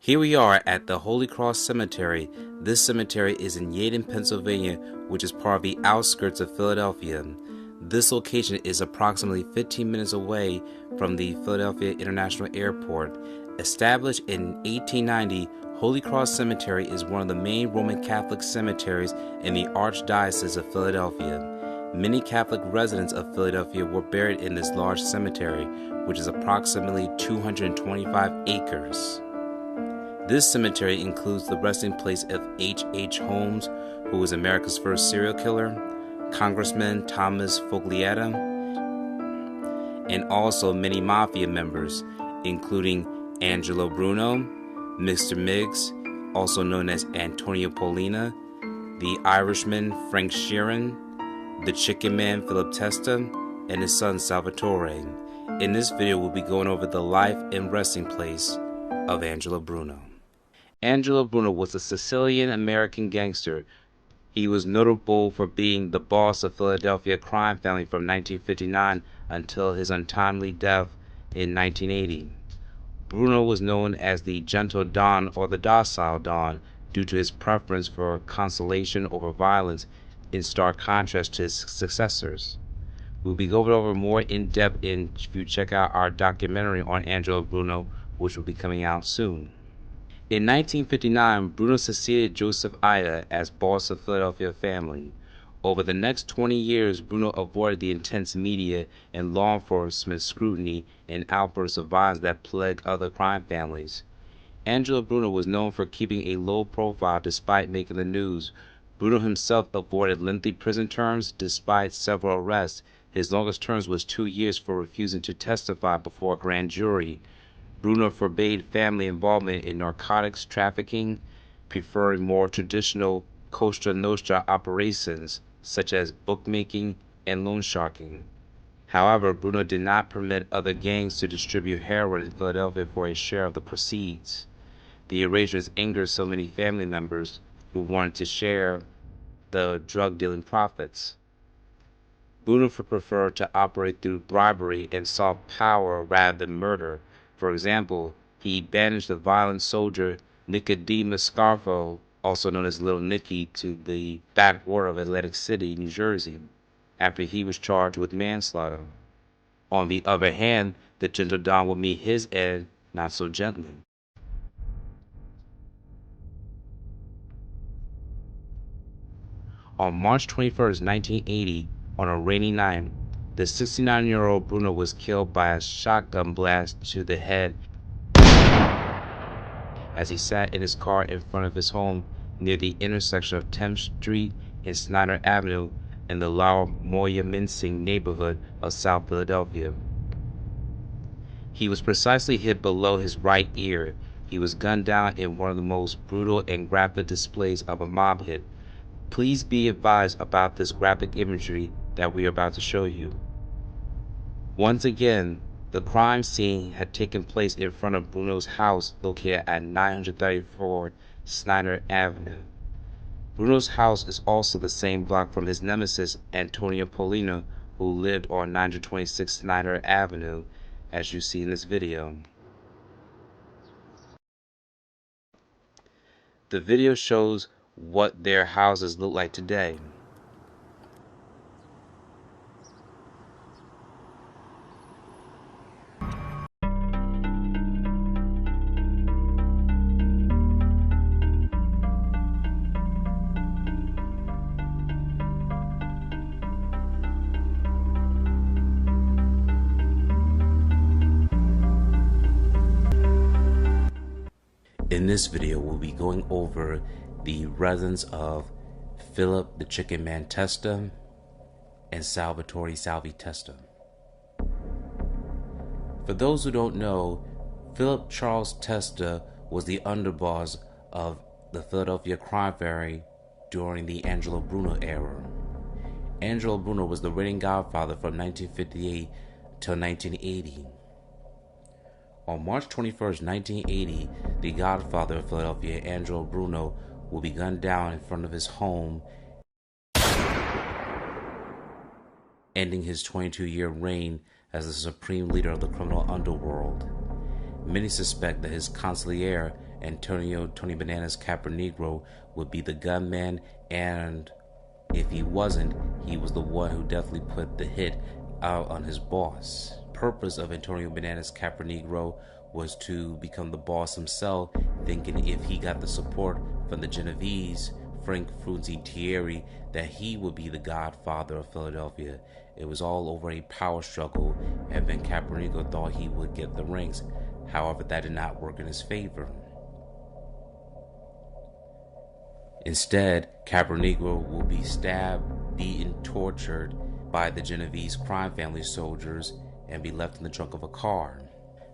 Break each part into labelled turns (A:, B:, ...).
A: Here we are at the Holy Cross Cemetery. This cemetery is in Yeadon, Pennsylvania, which is part of the outskirts of Philadelphia. This location is approximately 15 minutes away from the Philadelphia International Airport. Established in 1890, Holy Cross Cemetery is one of the main Roman Catholic cemeteries in the Archdiocese of Philadelphia. Many Catholic residents of Philadelphia were buried in this large cemetery, which is approximately 225 acres. This cemetery includes the resting place of H. Holmes, who was America's first serial killer, Congressman Thomas Foglietta, and also many mafia members, including Angelo Bruno, Mr. Miggs, also known as Antonio Polina, the Irishman Frank Sheeran, the Chicken Man Philip Testa, and his son Salvatore. In this video, we'll be going over the life and resting place of Angelo Bruno. Angelo Bruno was a Sicilian-American gangster. He was notable for being the boss of Philadelphia crime family from 1959 until his untimely death in 1980. Bruno was known as the Gentle Don or the Docile Don due to his preference for conciliation over violence, in stark contrast to his successors. We'll be going over more in depth if you check out our documentary on Angelo Bruno, which will be coming out soon. In 1959, Bruno succeeded Joseph Ida as boss of Philadelphia family. Over the next 20 years, Bruno avoided the intense media and law enforcement scrutiny and outbursts of violence that plagued other crime families. Angelo Bruno was known for keeping a low profile despite making the news. Bruno himself avoided lengthy prison terms despite several arrests. His longest term was 2 years for refusing to testify before a grand jury. Bruno forbade family involvement in narcotics trafficking, preferring more traditional Cosa Nostra operations such as bookmaking and loan sharking. However, Bruno did not permit other gangs to distribute heroin in Philadelphia for a share of the proceeds. The arrangements angered so many family members who wanted to share the drug dealing profits. Bruno preferred to operate through bribery and sought power rather than murder. For example, he banished the violent soldier Nicky Scarfo, also known as Little Nicky, to the backwater of Atlantic City, New Jersey, after he was charged with manslaughter. On the other hand, the Gentle Don would meet his end not so gently. On March 21st, 1980, on a rainy night, the 69-year-old Bruno was killed by a shotgun blast to the head as he sat in his car in front of his home near the intersection of 10th Street and Snyder Avenue in the La Moya-Mincing neighborhood of South Philadelphia. He was precisely hit below his right ear. He was gunned down in one of the most brutal and graphic displays of a mob hit. Please be advised about this graphic imagery that we are about to show you. Once again, the crime scene had taken place in front of Bruno's house located at 934 Snyder Avenue. Bruno's house is also the same block from his nemesis Antonio Polina, who lived on 926 Snyder Avenue, as you see in this video. The video shows what their houses look like today. In this video, we'll be going over the residence of Philip the Chicken Man Testa and Salvatore Salvi Testa. For those who don't know, Philip Charles Testa was the underboss of the Philadelphia crime family during the Angelo Bruno era. Angelo Bruno was the reigning Godfather from 1958 till 1980. On March 21st, 1980, the Godfather of Philadelphia, Angelo Bruno, will be gunned down in front of his home, ending his 22-year reign as the supreme leader of the criminal underworld. Many suspect that his consigliere Antonio Tony Bananas Capernegro would be the gunman, and if he wasn't, he was the one who definitely put the hit out on his boss. Purpose of Antonio Bananas Capernegro was to become the boss himself, thinking if he got the support from the Genovese, Frank Frunzi Thierry, that he would be the godfather of Philadelphia. It was all over a power struggle, and then Capernegro thought he would get the rings. However, that did not work in his favor. Instead, Capernegro will be stabbed, beaten, tortured by the Genovese crime family soldiers and be left in the trunk of a car.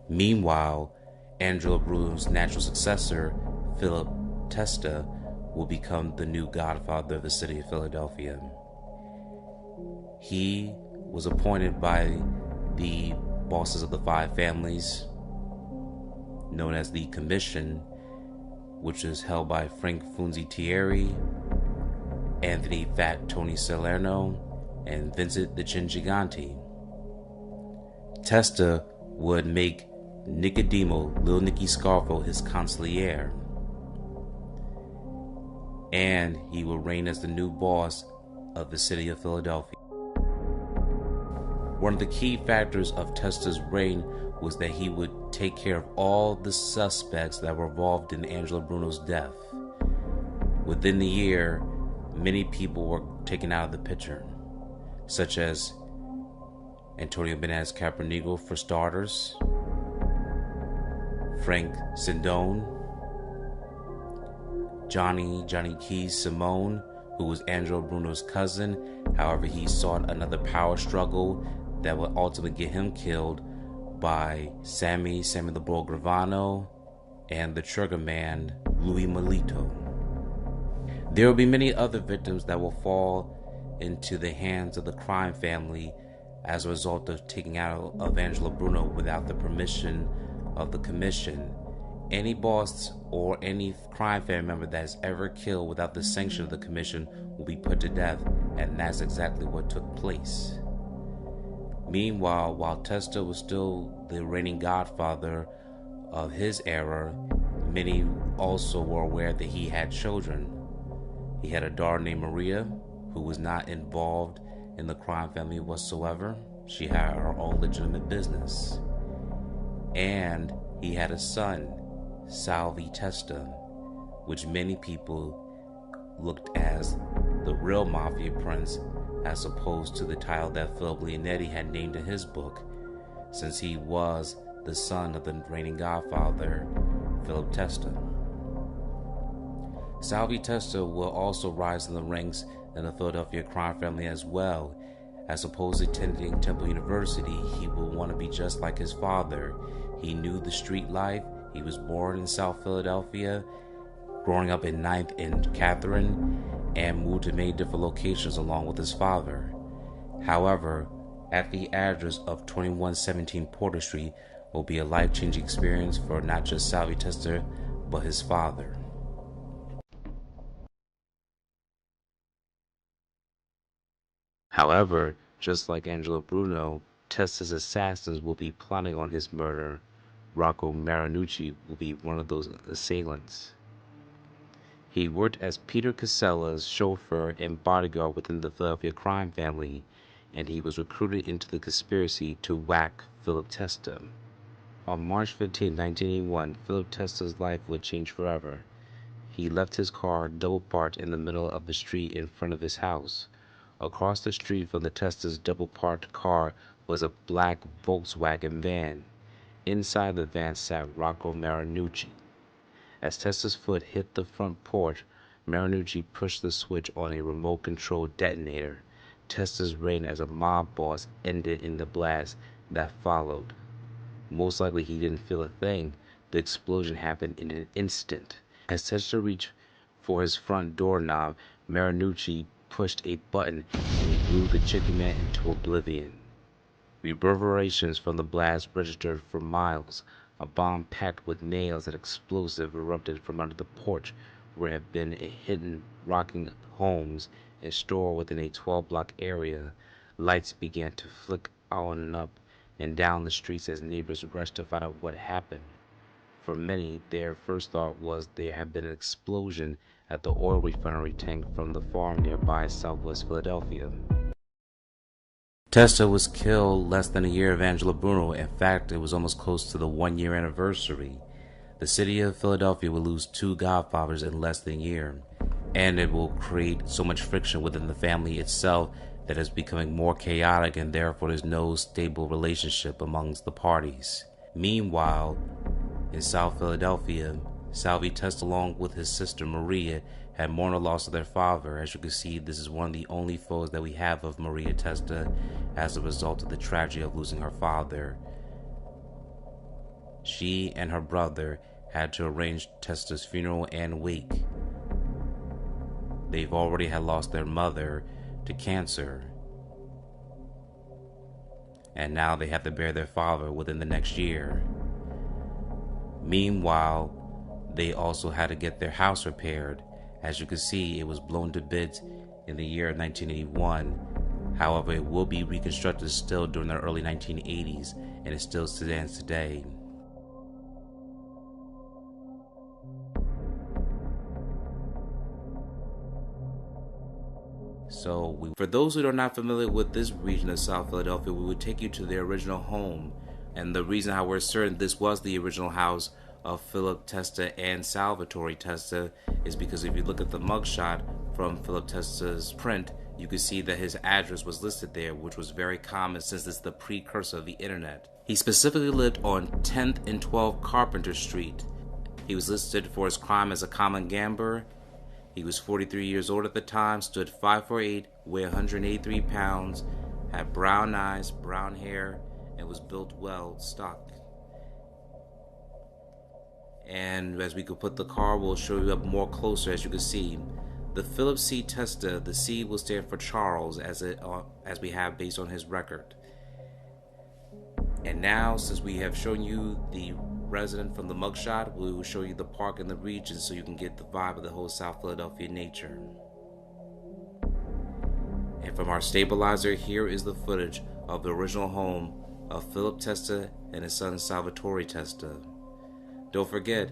A: Meanwhile, Angelo Bruno's natural successor, Philip Testa, will become the new godfather of the city of Philadelphia. He was appointed by the bosses of the five families, known as the Commission, which is held by Frank Frunzi Thierry, Anthony Fat Tony Salerno, and Vincent the Chin Gigante. Testa would make Nicodemo, Lil Nicky Scarfo, his consigliere, and he will reign as the new boss of the city of Philadelphia. One of the key factors of Testa's reign was that he would take care of all the suspects that were involved in Angelo Bruno's death. Within the year, many people were taken out of the picture, such as Antonio Bananas Capernegro for starters, Frank Sindone, Johnny Keys Simone, who was Angelo Bruno's cousin. However, he sought another power struggle that would ultimately get him killed by Sammy the Bull Gravano, and the Trigger Man, Louis Melito. There will be many other victims that will fall into the hands of the crime family as a result of taking out of Angelo Bruno without the permission of the Commission. Any boss or any crime family member that is ever killed without the sanction of the Commission will be put to death, and that's exactly what took place. Meanwhile, while Testa was still the reigning godfather of his era, many also were aware that he had children. He had a daughter named Maria, who was not involved in the crime family whatsoever. She had her own legitimate business. And he had a son, Salvi Testa, which many people looked as the real mafia prince, as opposed to the title that Philip Leonetti had named in his book, since he was the son of the reigning godfather, Philip Testa. Salvi Testa will also rise in the ranks in the Philadelphia crime family as well. As opposed to attending Temple University, he will want to be just like his father. He knew the street life. He was born in South Philadelphia, growing up in 9th and Catherine, and moved to many different locations along with his father. However, at the address of 2117 Porter Street will be a life-changing experience for not just Salvi Testa, but his father. However, just like Angelo Bruno, Testa's assassins will be plotting on his murder. Rocco Marinucci will be one of those assailants. He worked as Peter Casella's chauffeur and bodyguard within the Philadelphia crime family, and he was recruited into the conspiracy to whack Philip Testa. On March 15, 1981, Philip Testa's life would change forever. He left his car double parked in the middle of the street in front of his house. Across the street from the Testa's double parked car was a black Volkswagen van. Inside the van sat Rocco Marinucci. As Testa's foot hit the front porch, Marinucci pushed the switch on a remote-controlled detonator. Testa's reign as a mob boss ended in the blast that followed. Most likely he didn't feel a thing. The explosion happened in an instant. As Testa reached for his front doorknob, Marinucci pushed a button and he blew the chicken man into oblivion. Reverberations from the blast registered for miles. A bomb packed with nails and explosive erupted from under the porch where had been a hidden rocking homes and store within a 12-block area. Lights began to flick on and up and down the streets as neighbors rushed to find out what happened. For many, their first thought was there had been an explosion at the oil refinery tank from the farm nearby southwest Philadelphia. Testa was killed less than a year of Angelo Bruno. In fact, it was almost close to the 1 year anniversary. The city of Philadelphia will lose two Godfathers in less than a year, and it will create so much friction within the family itself that it's becoming more chaotic, and therefore there's no stable relationship amongst the parties. Meanwhile, in South Philadelphia, Salvi Testa, along with his sister Maria, had mourned the loss of their father. As you can see, this is one of the only photos that we have of Maria Testa as a result of the tragedy of losing her father. She and her brother had to arrange Testa's funeral and wake. They've already had lost their mother to cancer, and now they have to bury their father within the next year. Meanwhile, they also had to get their house repaired. As you can see, it was blown to bits in the year 1981. However, it will be reconstructed still during the early 1980s, and it still stands today. For those who are not familiar with this region of South Philadelphia, we would take you to their original home. And the reason how we're certain this was the original house of Philip Testa and Salvatore Testa is because if you look at the mugshot from Philip Testa's print, you can see that his address was listed there, which was very common since it's the precursor of the internet. He specifically lived on 10th and 12th Carpenter Street. He was listed for his crime as a common gambler. He was 43 years old at the time, stood 5'8", weighed 183 pounds, had brown eyes, brown hair, and was built well, stock. And as we could put the car, we'll show you up more closer. As you can see, the Philip C. Testa, the C will stand for Charles, as we have based on his record. And now, since we have shown you the resident from the mugshot, we will show you the park and the region so you can get the vibe of the whole South Philadelphia nature. And from our stabilizer, here is the footage of the original home of Philip Testa and his son Salvatore Testa. Don't forget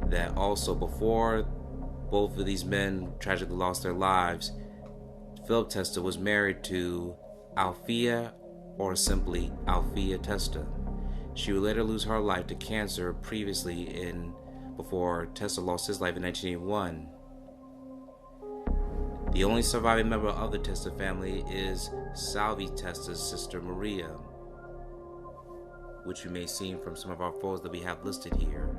A: that also before both of these men tragically lost their lives, Philip Testa was married to Althea, or simply Althea Testa. She would later lose her life to cancer before Testa lost his life in 1981. The only surviving member of the Testa family is Salvi Testa's sister Maria, which you may have seen from some of our photos that we have listed here.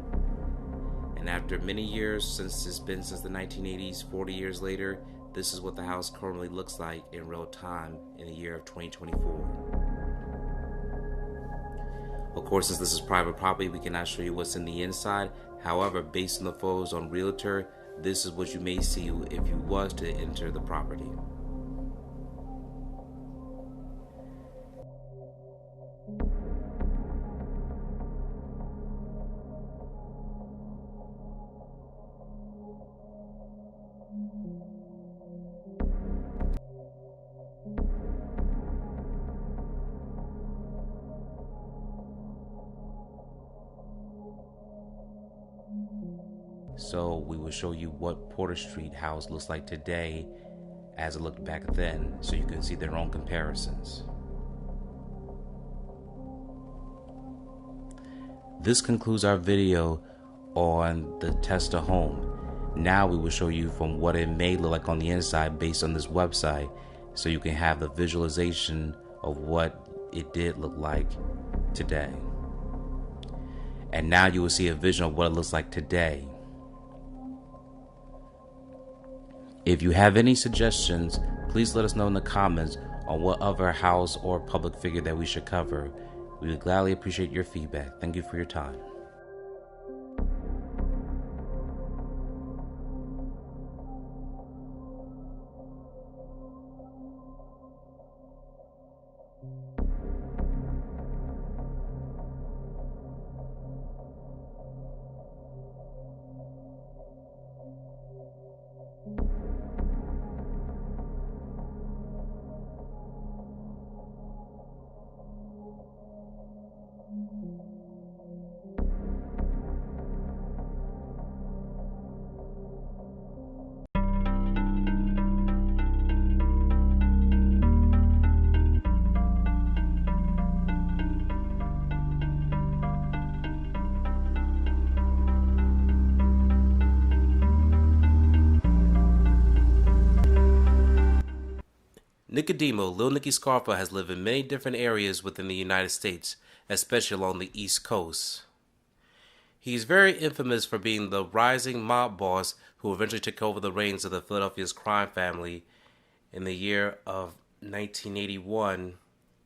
A: And after many years, since it's been since the 1980s, 40 years later, this is what the house currently looks like in real time in the year of 2024. Of course, since this is private property, we cannot show you what's in the inside. However, based on the photos on Realtor, this is what you may see if you was to enter the property. So we will show you what Porter Street house looks like today as it looked back then, so you can see their own comparisons. This concludes our video on the Testa home. Now we will show you from what it may look like on the inside based on this website, so you can have the visualization of what it did look like today. And now you will see a vision of what it looks like today. If you have any suggestions, please let us know in the comments on what other house or public figure that we should cover. We would gladly appreciate your feedback. Thank you for your time. Nicodemo, Lil Nicky Scarfo, has lived in many different areas within the United States, especially along the East Coast. He is very infamous for being the rising mob boss who eventually took over the reins of the Philadelphia's crime family in the year of 1981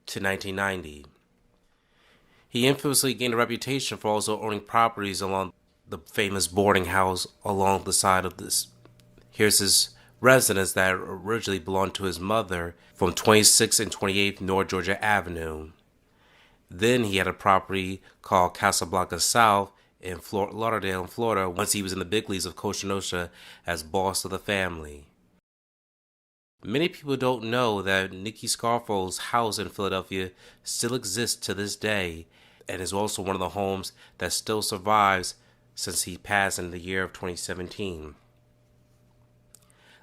A: to 1990. He infamously gained a reputation for also owning properties along the famous boarding house along the side of this. Here's his residence that originally belonged to his mother from 26th and 28th North Georgia Avenue. Then he had a property called Casablanca South in Fort Lauderdale, Florida, once he was in the big leagues of Costa Nostra as boss of the family. Many people don't know that Nicky Scarfo's house in Philadelphia still exists to this day and is also one of the homes that still survives since he passed in the year of 2017.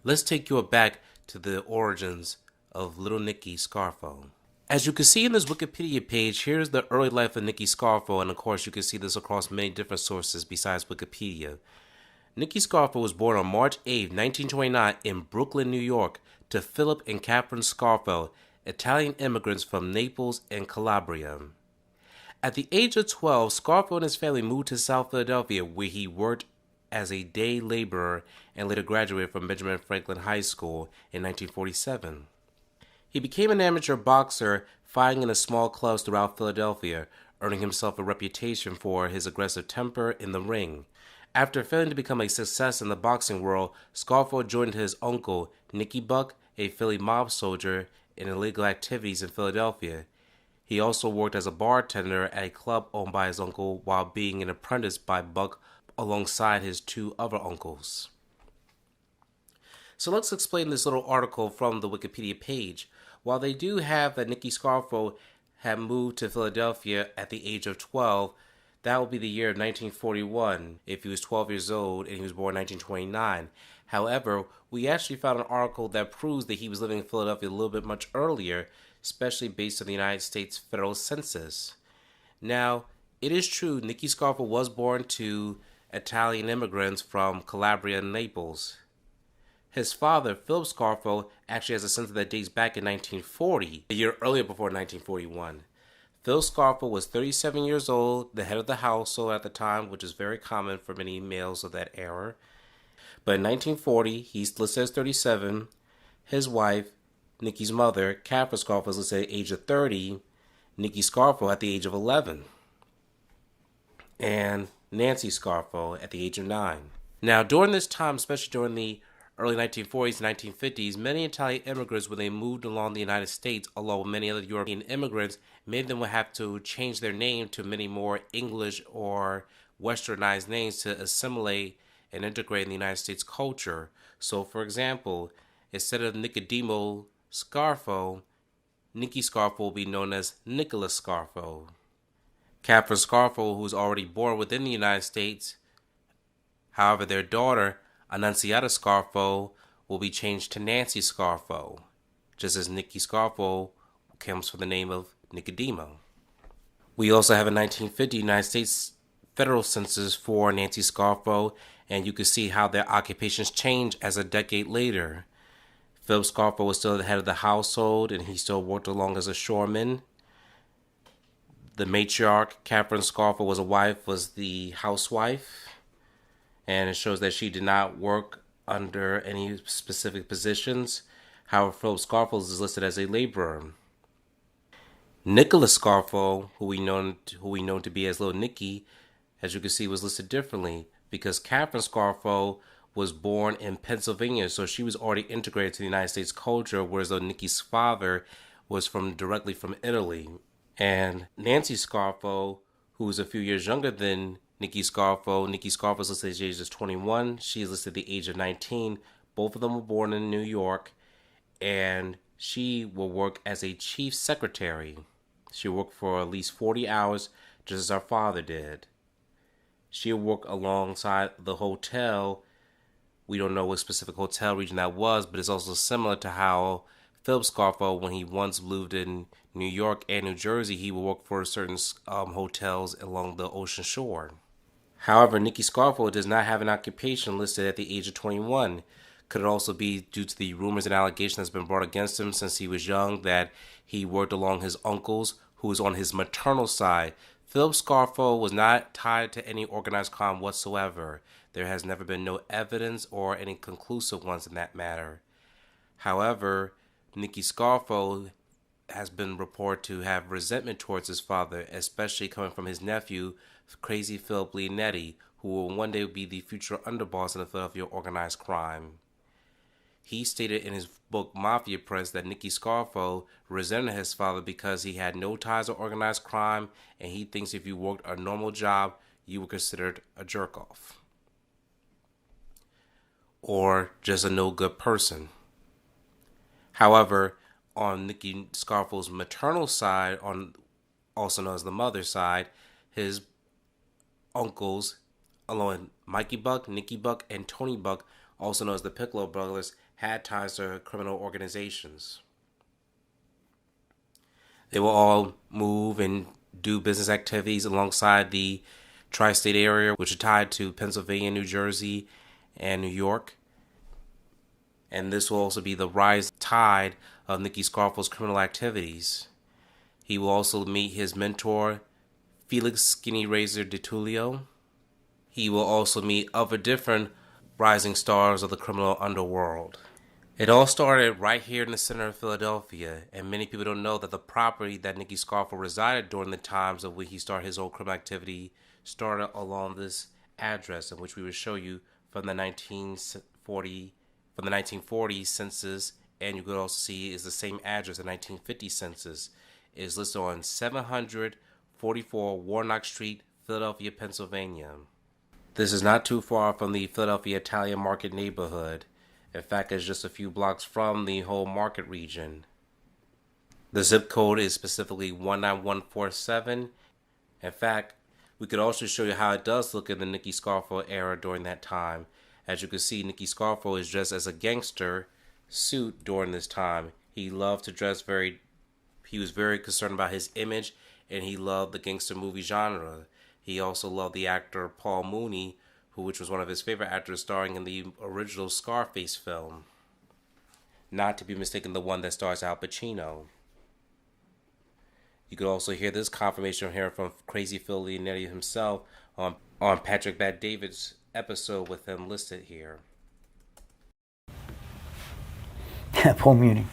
A: Let's take you back to the origins of Little Nicky Scarfo. As you can see in this Wikipedia page, here's the early life of Nicky Scarfo, and of course you can see this across many different sources besides Wikipedia. Nicky Scarfo was born on March 8, 1929 in Brooklyn, New York, to Philip and Catherine Scarfo, Italian immigrants from Naples and Calabria. At the age of 12, Scarfo and his family moved to South Philadelphia, where he worked as a day laborer and later graduated from Benjamin Franklin High School in 1947. He became an amateur boxer, fighting in the small clubs throughout Philadelphia, earning himself a reputation for his aggressive temper in the ring. After failing to become a success in the boxing world, Scarfo joined his uncle, Nicky Buck, a Philly mob soldier, in illegal activities in Philadelphia. He also worked as a bartender at a club owned by his uncle while being an apprentice by Buck alongside his two other uncles. So let's explain this little article from the Wikipedia page. While they do have that Nicky Scarfo had moved to Philadelphia at the age of 12, that would be the year of 1941 if he was 12 years old and he was born in 1929. However, we actually found an article that proves that he was living in Philadelphia a little bit much earlier, especially based on the United States federal census. Now, it is true Nicky Scarfo was born to Italian immigrants from Calabria and Naples. His father, Philip Scarfo, actually has a census that dates back in 1940, a year earlier before 1941. Phil Scarfo was 37 years old, the head of the household at the time, which is very common for many males of that era. But in 1940, he's listed as 37. His wife, Nicky's mother, Catherine Scarfo, was listed at the age of 30. Nicky Scarfo at the age of 11. And Nancy Scarfo at the age of 9. Now, during this time, especially during the early 1940s and 1950s, many Italian immigrants, when they moved along the United States, along with many other European immigrants, many of them would have to change their name to many more English or westernized names to assimilate and integrate in the United States culture. So, for example, instead of Nicodemo Scarfo, Nicky Scarfo will be known as Nicholas Scarfo. Catherine Scarfo, who was already born within the United States, however, their daughter, Annunziata Scarfo, will be changed to Nancy Scarfo, just as Nicky Scarfo comes from the name of Nicodemo. We also have a 1950 United States federal census for Nancy Scarfo, and you can see how their occupations change as a decade later. Philip Scarfo was still the head of the household, and he still worked along as a shoreman. The matriarch, Catherine Scarfo, was the housewife, and it shows that she did not work under any specific positions. However, Philip Scarfo is listed as a laborer. Nicholas Scarfo, who we know to be as Little Nicky, as you can see, was listed differently because Catherine Scarfo was born in Pennsylvania, so she was already integrated to the United States culture, whereas though Nicky's father was directly from Italy. And Nancy Scarfo, who was a few years younger than Nicky Scarfo is listed at the age of 21. She is listed at the age of 19. Both of them were born in New York, and she will work as a chief secretary. She worked for at least 40 hours, just as her father did. She'll work alongside the hotel. We don't know what specific hotel region that was, but it's also similar to how Philip Scarfo, when he once lived in New York and New Jersey, he would work for certain hotels along the ocean shore. However, Nicky Scarfo does not have an occupation listed at the age of 21. Could it also be due to the rumors and allegations that's been brought against him since he was young that he worked along his uncles, who was on his maternal side? Philip Scarfo was not tied to any organized crime whatsoever. There has never been no evidence or any conclusive ones in that matter. However, Nicky Scarfo has been reported to have resentment towards his father, especially coming from his nephew, Crazy Philip Leonetti, who will one day be the future underboss in the Philadelphia organized crime. He stated in his book Mafia Prince that Nicky Scarfo resented his father because he had no ties to organized crime, and he thinks if you worked a normal job, you were considered a jerk-off. Or just a no-good person. However, on Nicky Scarfo's maternal side, also known as the mother's side, his uncles, along with Mikey Buck, Nicky Buck, and Tony Buck, also known as the Piccolo brothers, had ties to criminal organizations. They will all move and do business activities alongside the tri-state area, which are tied to Pennsylvania, New Jersey, and New York. And this will also be the rise tide of Nicky Scarfo's criminal activities. He will also meet his mentor, Felix Skinny Razor DiTullio. He will also meet other different rising stars of the criminal underworld. It all started right here in the center of Philadelphia, and many people don't know that the property that Nicky Scarfo resided during the times of when he started his old criminal activity started along this address, in which we will show you from the 1940 census, and you could also see is the same address. The 1950 census is listed on 744 Warnock Street, Philadelphia, Pennsylvania. This is not too far from the Philadelphia Italian Market neighborhood. In fact, it's just a few blocks from the whole market region. The zip code is specifically 19147. In fact, we could also show you how it does look in the Nicky Scarfo era during that time. As you can see, Nicky Scarfo is dressed as a gangster suit during this time. He loved to dress he was very concerned about his image, and he loved the gangster movie genre. He also loved the actor Paul Mooney, which was one of his favorite actors starring in the original Scarface film. Not to be mistaken, the one that stars Al Pacino. You could also hear this confirmation here from Crazy Phil Leonetti himself on Patrick Bet-David's episode with him listed here.
B: Paul Mooney.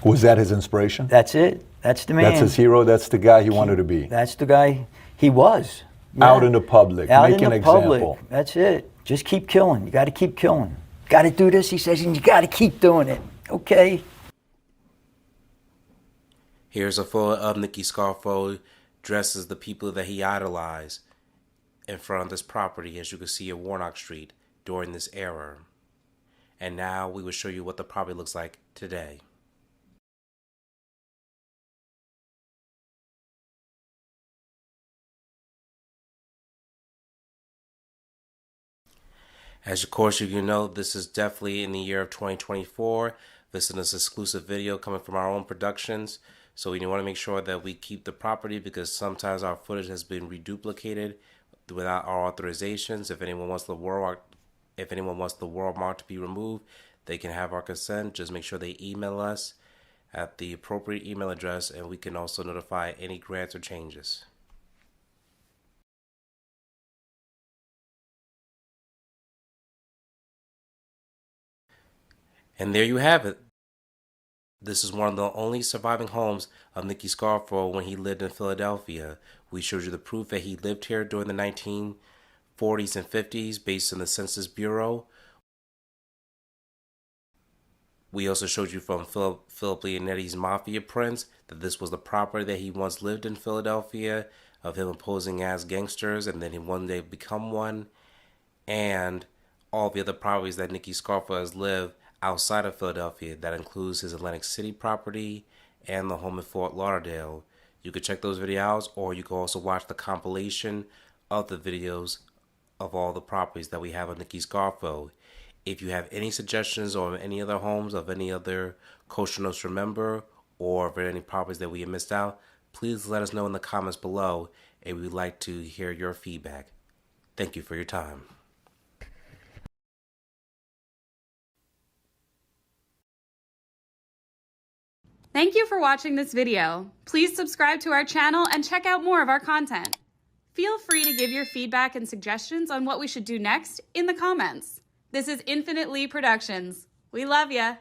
C: Was that his inspiration?
B: That's it. That's the man.
C: That's his hero? That's the guy he wanted to be?
B: That's the guy he was. Yeah.
C: Out in the public, make an example.
B: That's it. Just keep killing. You got to keep killing. Got to do this, he says, and you got to keep doing it. Okay.
A: Here's a photo of Nicky Scarfo dressed as the people that he idolized in front of this property, as you can see at Warnock Street during this era. And now we will show you what the property looks like today. As of course you know, this is definitely in the year of 2024. This is an exclusive video coming from our own productions. So we want to make sure that we keep the property because sometimes our footage has been reduplicated without our authorizations. If anyone wants the watermark to be removed, they can have our consent. Just make sure they email us at the appropriate email address, and we can also notify any grants or changes. And there you have it. This is one of the only surviving homes of Nicky Scarfo when he lived in Philadelphia. We showed you the proof that he lived here during the 1940s and 50s based on the Census Bureau. We also showed you from Philip Leonetti's Mafia Prince that this was the property that he once lived in Philadelphia, of him posing as gangsters and then he one day become one, and all the other properties that Nicky Scarfo has lived outside of Philadelphia. That includes his Atlantic City property and the home in Fort Lauderdale. You can check those videos, or you can also watch the compilation of the videos of all the properties that we have of Nicky Scarfo. If you have any suggestions on any other homes of any other Costa Nostra member, or if there are any properties that we have missed out, please let us know in the comments below, and we'd like to hear your feedback. Thank you for your time.
D: Thank you for watching this video. Please subscribe to our channel and check out more of our content. Feel free to give your feedback and suggestions on what we should do next in the comments. This is Infinite Lee Productions. We love ya.